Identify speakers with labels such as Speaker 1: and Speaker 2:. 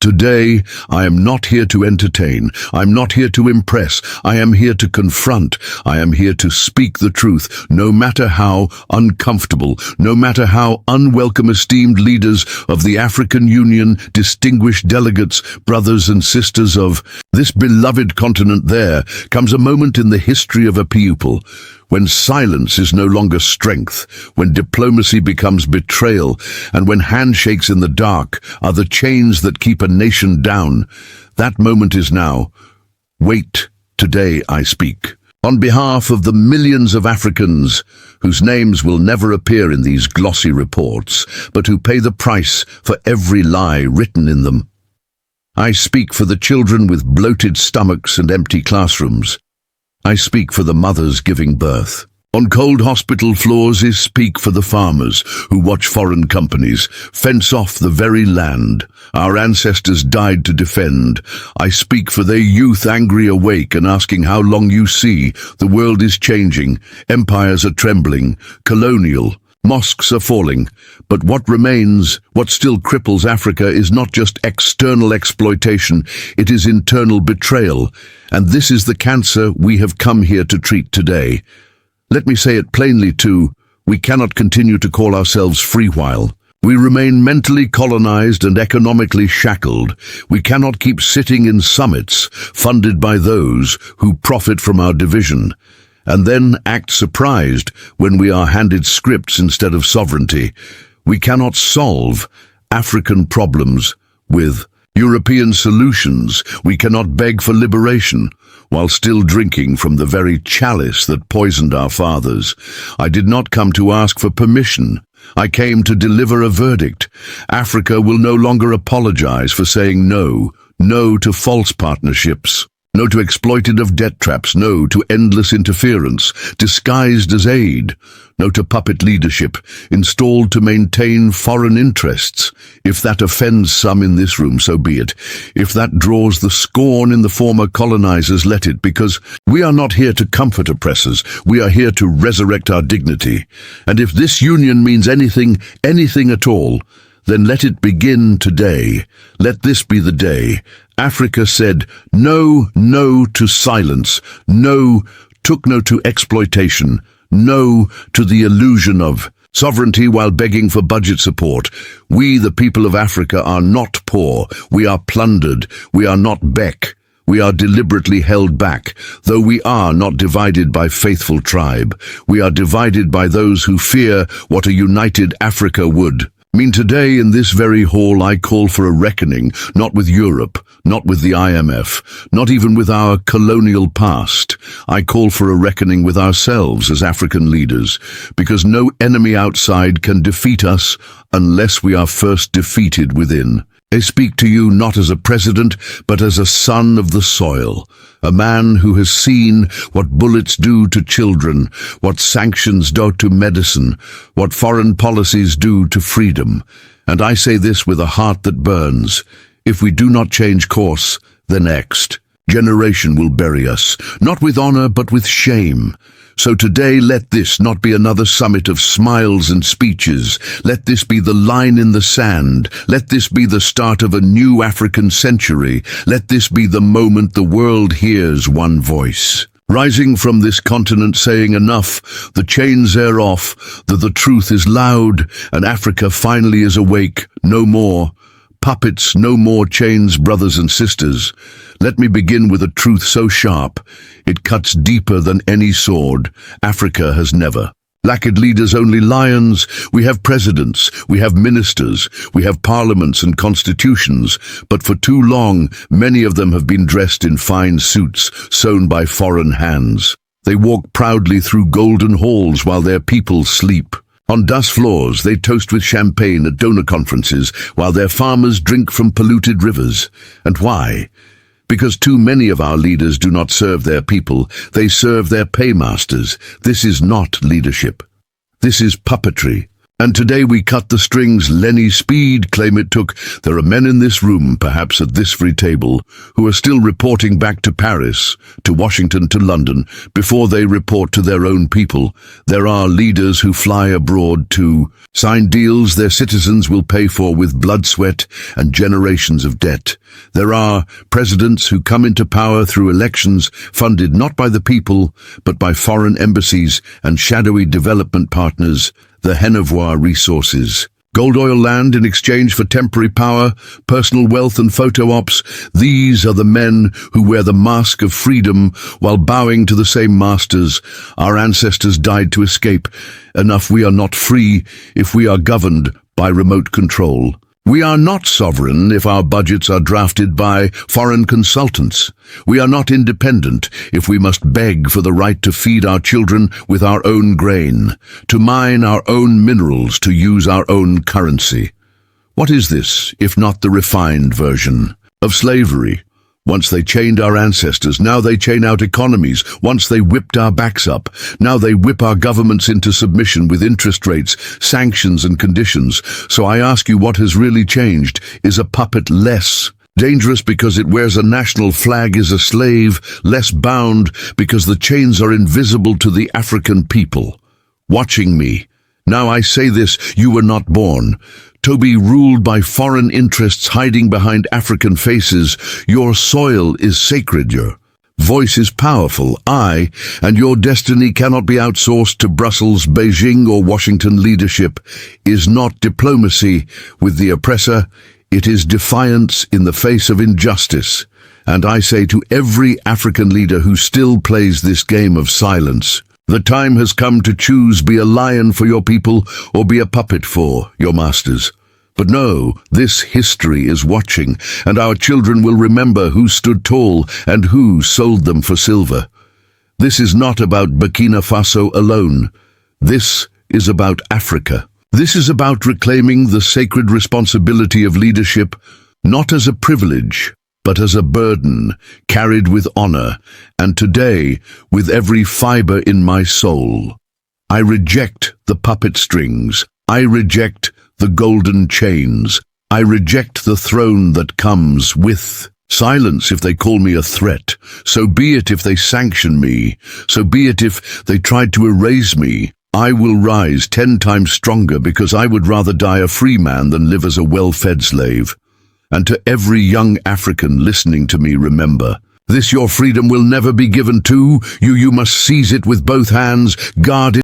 Speaker 1: Today, I am not here to entertain. I'm not here to impress. I am here to confront. I am here to speak the truth, no matter how uncomfortable, no matter how unwelcome. Esteemed leaders of the African Union, distinguished delegates, brothers and sisters of this beloved continent, there comes a moment in the history of a people when silence is no longer strength, when diplomacy becomes betrayal, and when handshakes in the dark are the chains that keep a nation down. That moment is now. Wait, today I speak. On behalf of the millions of Africans whose names will never appear in these glossy reports, but who pay the price for every lie written in them. I speak for the children with bloated stomachs and empty classrooms. I speak for the mothers giving birth. On cold hospital floors, I speak for the farmers who watch foreign companies fence off the very land our ancestors died to defend. I speak for their youth angry awake and asking how long you see. The world is changing, empires are trembling, colonial, mosques are falling. But what remains, what still cripples Africa is not just external exploitation, it is internal betrayal. And this is the cancer we have come here to treat today. Let me say it plainly too, we cannot continue to call ourselves free while we remain mentally colonized and economically shackled. We cannot keep sitting in summits funded by those who profit from our division, and then act surprised when we are handed scripts instead of sovereignty. We cannot solve African problems with European solutions. We cannot beg for liberation while still drinking from the very chalice that poisoned our fathers. I did not come to ask for permission. I came to deliver a verdict. Africa will no longer apologize for saying no. No to false partnerships. No to exploitative debt traps. No to endless interference, disguised as aid. No to puppet leadership, installed to maintain foreign interests. If that offends some in this room, so be it. If that draws the scorn in the former colonizers, let it, because we are not here to comfort oppressors. We are here to resurrect our dignity. And if this union means anything at all, then let it begin today. Let this be the day. Africa said no to silence, took no to exploitation, no to the illusion of sovereignty while begging for budget support. We, the people of Africa, are not poor. We are plundered. We are not Beck. We are deliberately held back, though we are not divided by faithful tribe. We are divided by those who fear what a united Africa would mean. Today in this very hall I call for a reckoning, not with Europe, not with the IMF, not even with our colonial past. I call for a reckoning with ourselves as African leaders, because no enemy outside can defeat us unless we are first defeated within. I speak to you not as a president, but as a son of the soil, a man who has seen what bullets do to children, what sanctions do to medicine, what foreign policies do to freedom. And I say this with a heart that burns. If we do not change course, the next generation will bury us, not with honor but with shame. So today let this not be another summit of smiles and speeches. Let this be the line in the sand. Let this be the start of a new African century. Let this be the moment the world hears one voice rising from this continent saying enough, the chains are off, that the truth is loud, and Africa finally is awake. No more puppets, no more chains, brothers and sisters. Let me begin with a truth so sharp, it cuts deeper than any sword. Africa has never lacked leaders, only lions. We have presidents, we have ministers, we have parliaments and constitutions, but for too long, many of them have been dressed in fine suits sewn by foreign hands. They walk proudly through golden halls while their people sleep. On dust floors, they toast with champagne at donor conferences, while their farmers drink from polluted rivers. And why? Because too many of our leaders do not serve their people, they serve their paymasters. This is not leadership. This is puppetry. And today we cut the strings Lenny Speed claim it took. There are men in this room, perhaps at this very table, who are still reporting back to Paris, to Washington, to London, before they report to their own people. There are leaders who fly abroad to sign deals their citizens will pay for with blood, sweat, and generations of debt. There are presidents who come into power through elections funded not by the people, but by foreign embassies and shadowy development partners, the Genevois resources. Gold oil land in exchange for temporary power, personal wealth and photo ops. These are the men who wear the mask of freedom while bowing to the same masters. Our ancestors died to escape. Enough, we are not free if we are governed by remote control. We are not sovereign if our budgets are drafted by foreign consultants. We are not independent if we must beg for the right to feed our children with our own grain, to mine our own minerals, to use our own currency. What is this, if not the refined version of slavery? Once they chained our ancestors, now they chain out economies. Once they whipped our backs up, now they whip our governments into submission with interest rates, sanctions and conditions. So I ask you, what has really changed? Is a puppet less dangerous because it wears a national flag, is a slave less bound because the chains are invisible to the African people? Watching me. Now I say this, you were not born to be ruled by foreign interests hiding behind African faces. Your soil is sacred, your voice is powerful. And your destiny cannot be outsourced to Brussels, Beijing or Washington. Leadership is not diplomacy with the oppressor, it is defiance in the face of injustice. And I say to every African leader who still plays this game of silence, the time has come to choose, be a lion for your people or be a puppet for your masters. But no, this history is watching, and our children will remember who stood tall and who sold them for silver. This is not about Burkina Faso alone. This is about Africa. This is about reclaiming the sacred responsibility of leadership, not as a privilege, but as a burden, carried with honor, and today, with every fiber in my soul. I reject the puppet strings. I reject the golden chains. I reject the throne that comes with silence. If they call me a threat, so be it. If they sanction me, so be it. If they tried to erase me, I will rise 10 times stronger, because I would rather die a free man than live as a well-fed slave. And to every young African listening to me, remember, this your freedom will never be given to you. You must seize it with both hands, guard it.